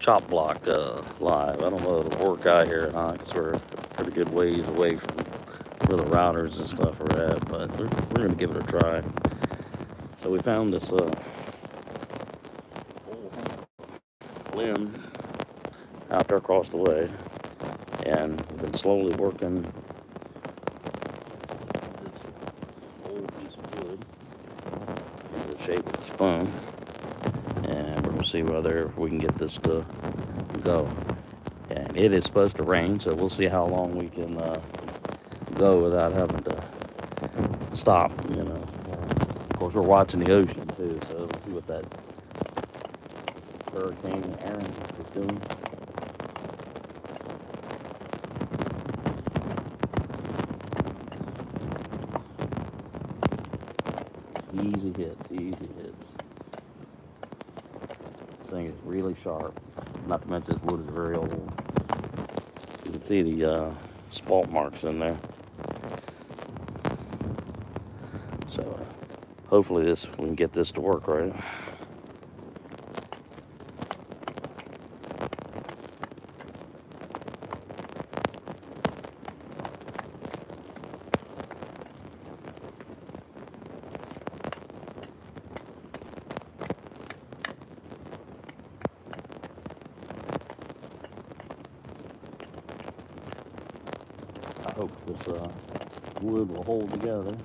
chop block live. I don't know if it'll work out here or not, because we're a pretty good ways away from where the routers and stuff are at, but we're going to give it a try. So we found this old limb out there across the way, and we've been slowly working this old piece of wood into the shape of a spoon, and we're going to see whether we can get this to go. And it is supposed to rain, so we'll see how long we can go without having to stop, you know. Of course, we're watching the ocean too, so let's see what that Hurricane Aaron is doing. Easy hits, easy hits. This thing is really sharp. Not to mention this wood is very old. You can see the spalt marks in there. So hopefully we can get this to work right. I hope this wood will hold together.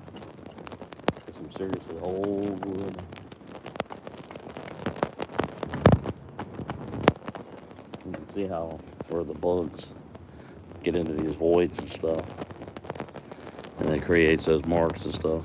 It's some seriously old wood. You can see where the bugs get into these voids and stuff, and it creates those marks and stuff.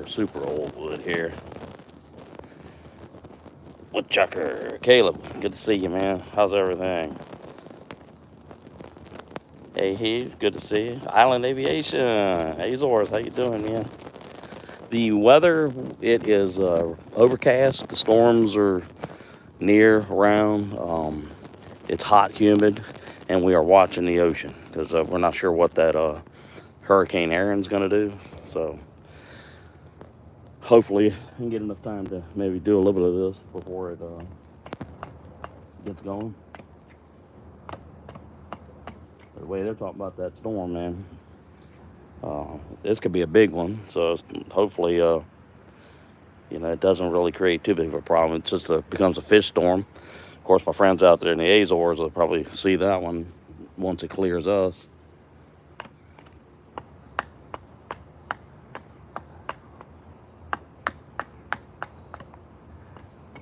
Super old wood here. Woodchucker, Caleb, good to see you, man. How's everything? Hey, Hedge, good to see you. Island Aviation, Azores, how you doing, man? The weather, it is overcast. The storms are near, around. It's hot, humid, and we are watching the ocean because we're not sure what that Hurricane Aaron's going to do. So hopefully I can get enough time to maybe do a little bit of this before it gets going. The way they're talking about that storm, man, this could be a big one. So hopefully, it doesn't really create too big of a problem. It just becomes a fish storm. Of course, my friends out there in the Azores will probably see that one once it clears us.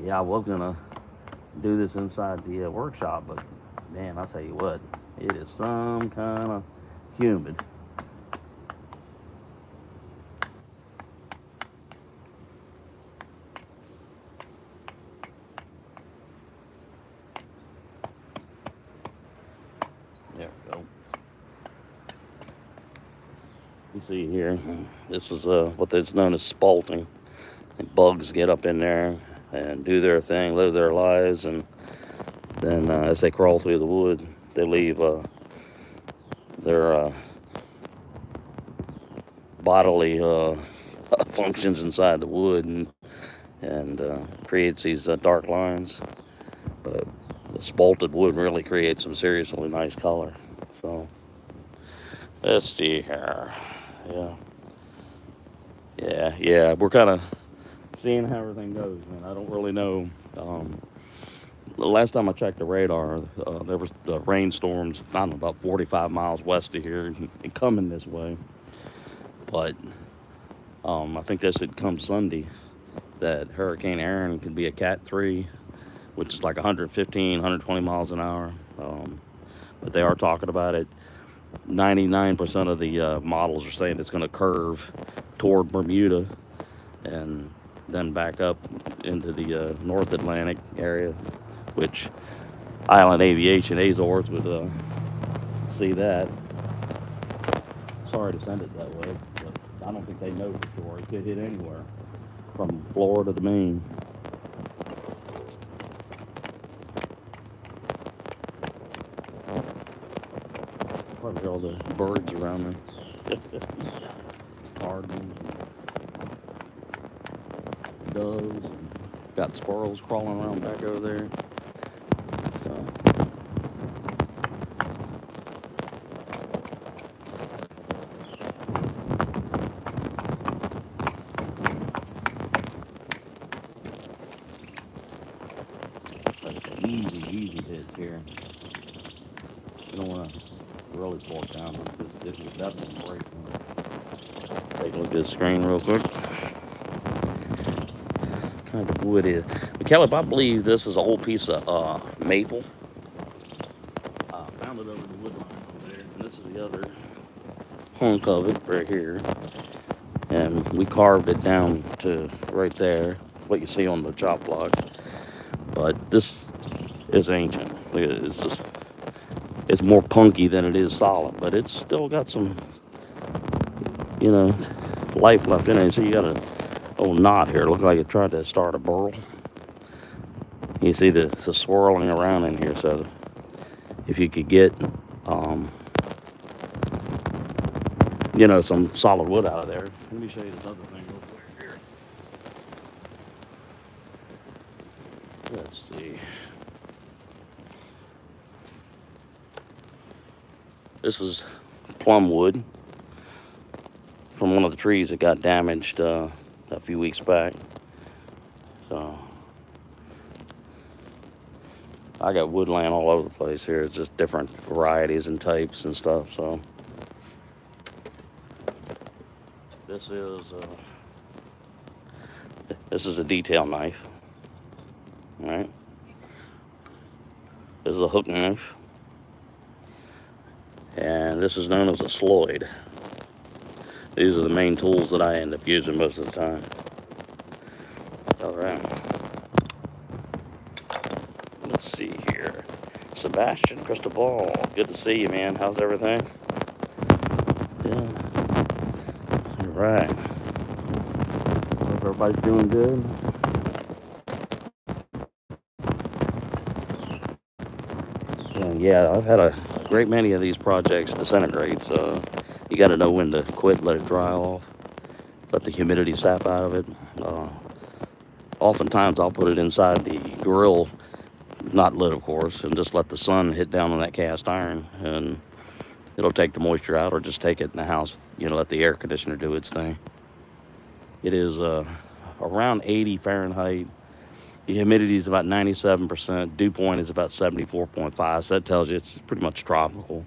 Yeah, I was gonna do this inside the workshop, but man, I tell you what, it is some kind of humid. There we go. You see here, this is what is known as spalting. and bugs get up in there and do their thing, live their lives, and then as they crawl through the wood, they leave their bodily functions inside the wood, and creates these dark lines. But the spalted wood really creates some seriously nice color. So let's see here. Yeah. We're kind of seeing how everything goes, man. I don't really know. The last time I checked the radar, there was rainstorms, I don't know, about 45 miles west of here and coming this way. But I think this had come Sunday that Hurricane Aaron could be a Cat 3, which is like 115, 120 miles an hour. But they are talking about it. 99% of the models are saying it's going to curve toward Bermuda and then back up into the North Atlantic area, which Island Aviation Azores would see that. Sorry to send it that way, but I don't think they know for sure. It could hit anywhere from Florida to Maine. Probably all the birds around me. Cardinals, doves, and got squirrels crawling around back over there. So that's an easy hit here. You don't want to really fork down because it will definitely break. Take a look at the screen real quick. What type of wood is? But Caleb, I believe this is an old piece of maple. I found it over the wood line over there, and this is the other hunk of it right here. And we carved it down to right there, what you see on the chop block. But this is ancient. It's just, it's more punky than it is solid, but it's still got some, life left in it. So you got a old knot here. Look like it tried to start a burl. You see the swirling around in here. So if you could get, some solid wood out of there. Let me show you this other thing real quick here. Let's see. This is plum wood from one of the trees that got damaged a few weeks back. So I got woodland all over the place here. It's just different varieties and types and stuff. So this is a detail knife. All right. This is a hook knife. And this is known as a sloyd. These are the main tools that I end up using most of the time. All right. Let's see here. Sebastian Cristobal, good to see you, man. How's everything? Yeah. All right. Hope everybody's doing good. And yeah, I've had a great many of these projects disintegrate, so you got to know when to quit, let it dry off, let the humidity sap out of it. Oftentimes I'll put it inside the grill, not lit of course, and just let the sun hit down on that cast iron, and it'll take the moisture out, or just take it in the house, let the air conditioner do its thing. It is around 80 Fahrenheit. The humidity is about 97%. Dew point is about 74.5, so that tells you it's pretty much tropical.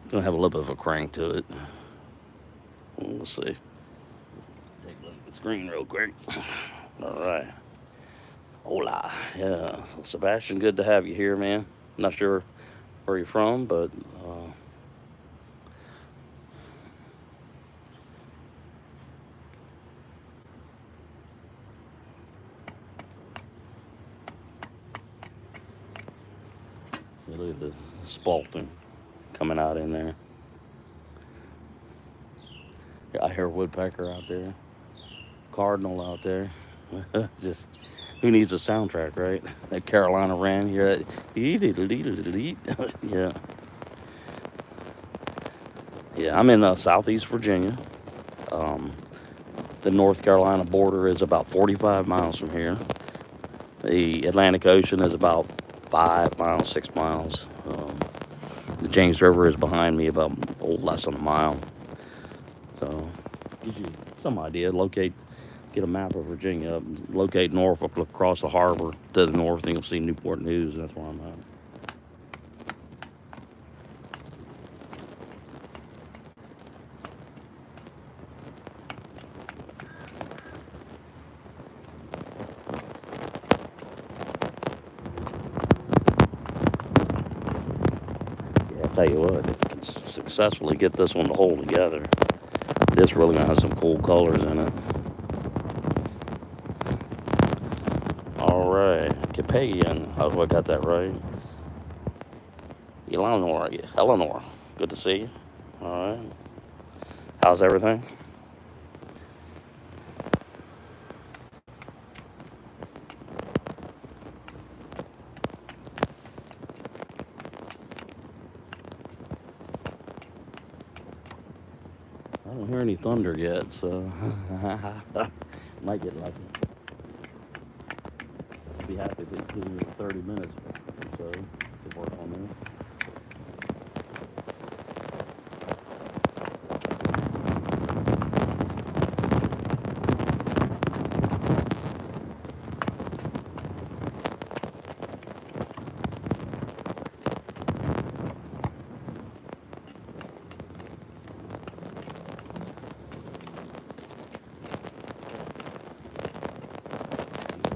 Gonna have a little bit of a crank to it. We'll see. Take a look at the screen real quick. All right. Hola. Yeah. Well, Sebastian, good to have you here, man. Not sure where you're from, but Look at the spalting coming out in there. I hear a woodpecker out there, cardinal out there. Just who needs a soundtrack, right? That Carolina Wren, you hear that? Yeah. Yeah, I'm in Southeast Virginia. Um, the North Carolina border is about 45 miles from here. The Atlantic Ocean is about 5 miles, 6 miles. The James River is behind me about less than a mile. So, gives you some idea. Get a map of Virginia, locate Norfolk, look across the harbor to the north, and you'll see Newport News. That's where I'm at. Yeah, I'll tell you what, if you can successfully get this one to hold together, this really gonna have some cool colors in it. All right, Capagan. I hope I got that right. Eleanor, good to see you. All right, how's everything? I don't hear any thunder yet, so might get lucky. I'd be happy if it took 30 minutes or so to work on that.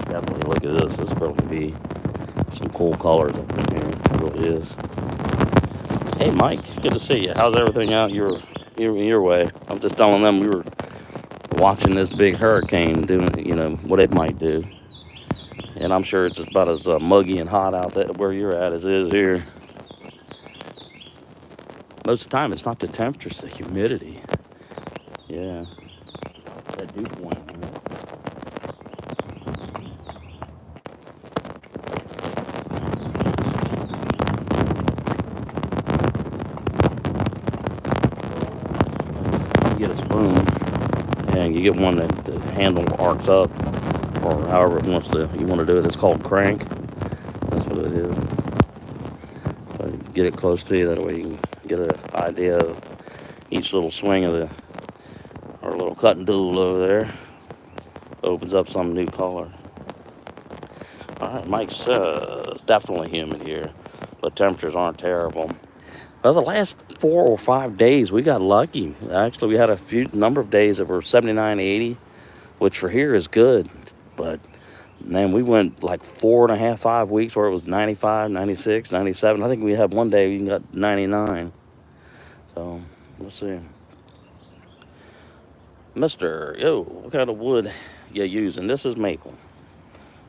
Definitely look at this. This is going to be some cool colors up in here. It really is. Hey, Mike, good to see you. How's everything out your way? I'm just telling them we were watching this big hurricane doing, what it might do. And I'm sure it's about as muggy and hot out there where you're at as it is here. Most of the time, it's not the temperature, it's the humidity. Yeah, that dew point. You get a spoon, and you get one that the handle arcs up, or however you want to do it. It's called crank. That's what it is. So you get it close to you, that way you can get an idea of each little swing of our little cutting tool over there. Opens up some new color. All right, Mike's definitely humid here, but temperatures aren't terrible. Well, the last 4 or 5 days we got lucky. Actually, we had a number of days that were 79, 80, which for here is good. But man, we went like 4.5, 5 weeks where it was 95, 96, 97. I think we had one day we got 99. So let's see. Mister, what kind of wood you using? This is maple.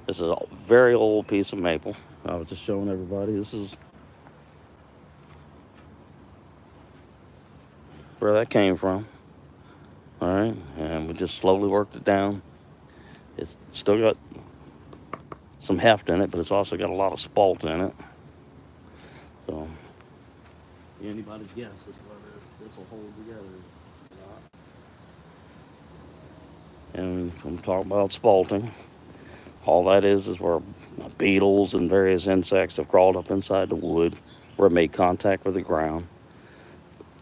This is a very old piece of maple. I was just showing everybody. This is where that came from. All right, and we just slowly worked it down. It's still got some heft in it, but it's also got a lot of spalt in it. So, anybody's guess is whether this will hold together or not. And I'm talking about spalting. All that is where beetles and various insects have crawled up inside the wood, where it made contact with the ground.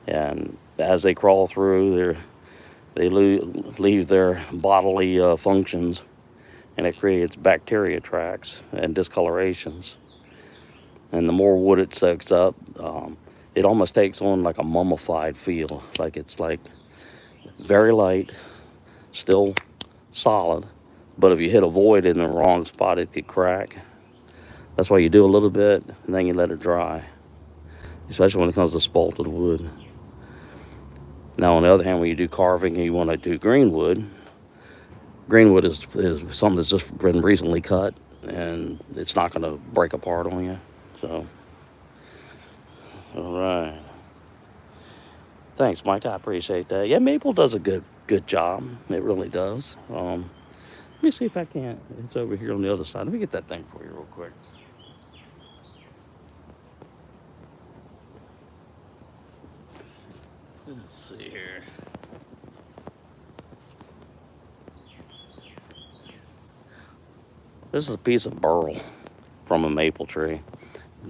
And as they crawl through, they leave their bodily functions, and it creates bacteria tracks and discolorations. And the more wood it soaks up, it almost takes on like a mummified feel. Like it's like very light, still solid, but if you hit a void in the wrong spot, it could crack. That's why you do a little bit, and then you let it dry, especially when it comes to spalted wood. Now, on the other hand, when you do carving and you want to do greenwood is something that's just been recently cut, and it's not going to break apart on you. So All right. Thanks, Mike. I appreciate that. Yeah, maple does a good job. It really does. Let me see if I can't. It's over here on the other side. Let me get that thing for you real quick. Let's see here. This is a piece of burl from a maple tree.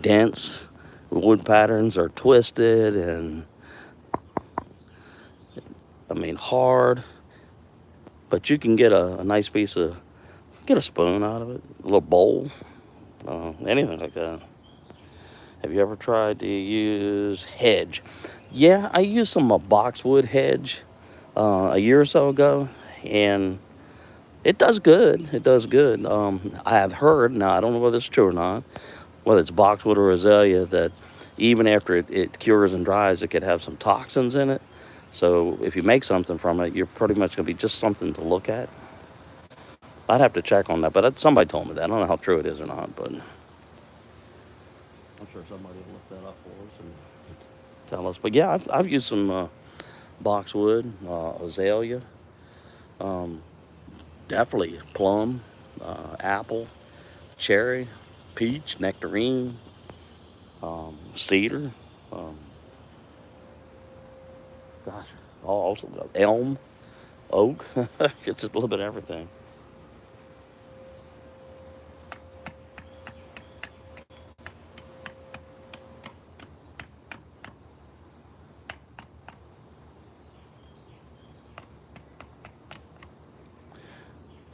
Dense. Wood patterns are twisted and, I mean, hard. But you can get a nice piece of, get a spoon out of it, a little bowl, anything like that. Have you ever tried to use Hedge? Yeah, I used some boxwood Hedge a year or so ago, and it does good. It does good. I have heard, now I don't know whether it's true or not, whether it's boxwood or azalea, that even after it cures and dries, it could have some toxins in it. So if you make something from it, you're pretty much going to be just something to look at. I'd have to check on that, but somebody told me that. I don't know how true it is or not, but I'm sure somebody will look that up for us and tell us. But yeah, I've used some boxwood, azalea, um, definitely plum, apple, cherry, peach, nectarine, cedar, um, gosh, also elm, oak. It's just a little bit of everything.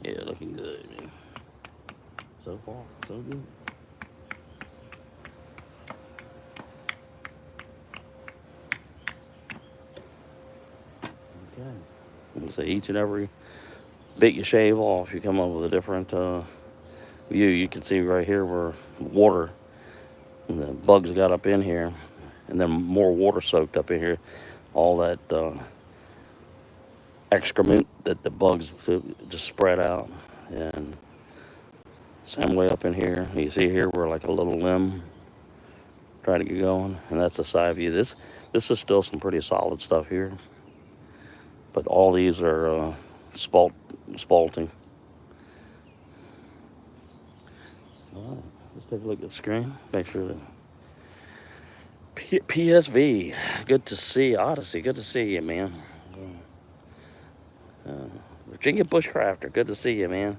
Yeah, looking good, man. So far, so good. Okay. I'm gonna say each and every bit you shave off, you come up with a different view. You can see right here where water and the bugs got up in here, and then more water soaked up in here. All that excrement that the bugs just spread out, and same way up in here. You see here where like a little limb trying to get going, and that's a side view. This is still some pretty solid stuff here, but all these are spalting. All right, let's take a look at the screen. Make sure that PSV. Good to see Odyssey. Good to see you, man. Uh, Virginia Bushcrafter. Good to see you, man.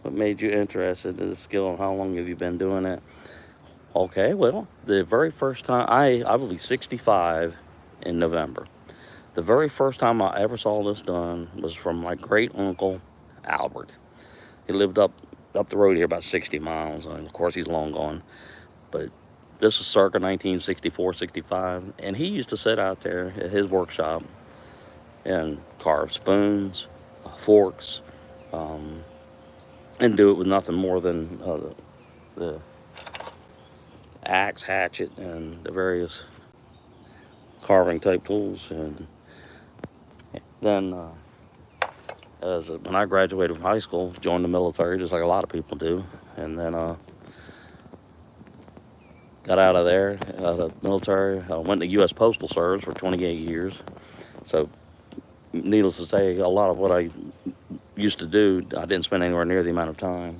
What made you interested in the skill, and how long have you been doing it? Okay, well, the very first time, I will be 65 in November. The very first time I ever saw this done was from my great uncle Albert. He lived up the road here about 60 miles, and of course he's long gone. But this is circa 1964, 65, and he used to sit out there at his workshop and carve spoons, forks, um, and do it with nothing more than the axe, hatchet, and the various carving type tools. And then when I graduated from high school, joined the military just like a lot of people do, and then got out of there, the military. Went to U.S. Postal Service for 28 years. So needless to say, a lot of what I used to do, I didn't spend anywhere near the amount of time.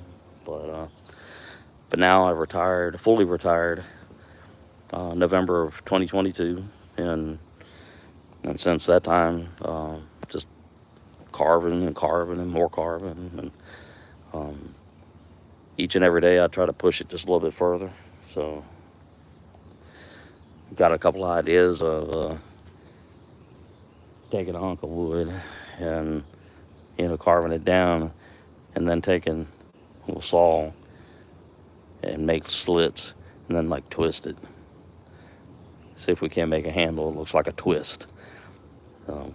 But now I've retired, fully retired, November of 2022, and since that time, just carving and carving and more carving, and each and every day I try to push it just a little bit further. So I've got a couple of ideas of taking a hunk of wood and carving it down, and then taking a little saw and make slits, and then like twist it. See if we can't make a handle that looks like a twist. You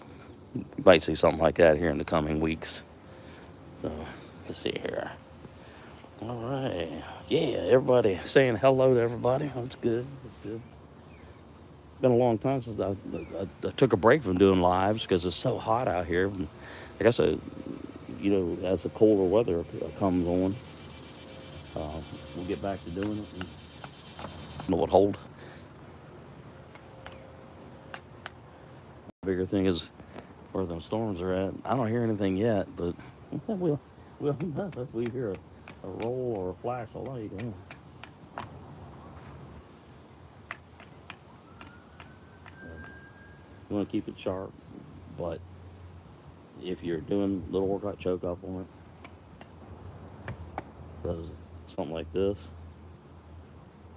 might see something like that here in the coming weeks. So let's see here. All right, yeah, everybody saying hello to everybody. That's good. That's good. Been a long time since I took a break from doing lives because it's so hot out here. I guess as the colder weather comes on, we'll get back to doing it. And know what hold. Bigger thing is where them storms are at. I don't hear anything yet, but we'll know if we hear a roll or a flash of light. Yeah. You want to keep it sharp, but if you're doing little work like choke up on it, because something like this,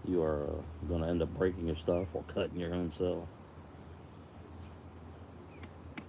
you are going to end up breaking your stuff or cutting your own cell.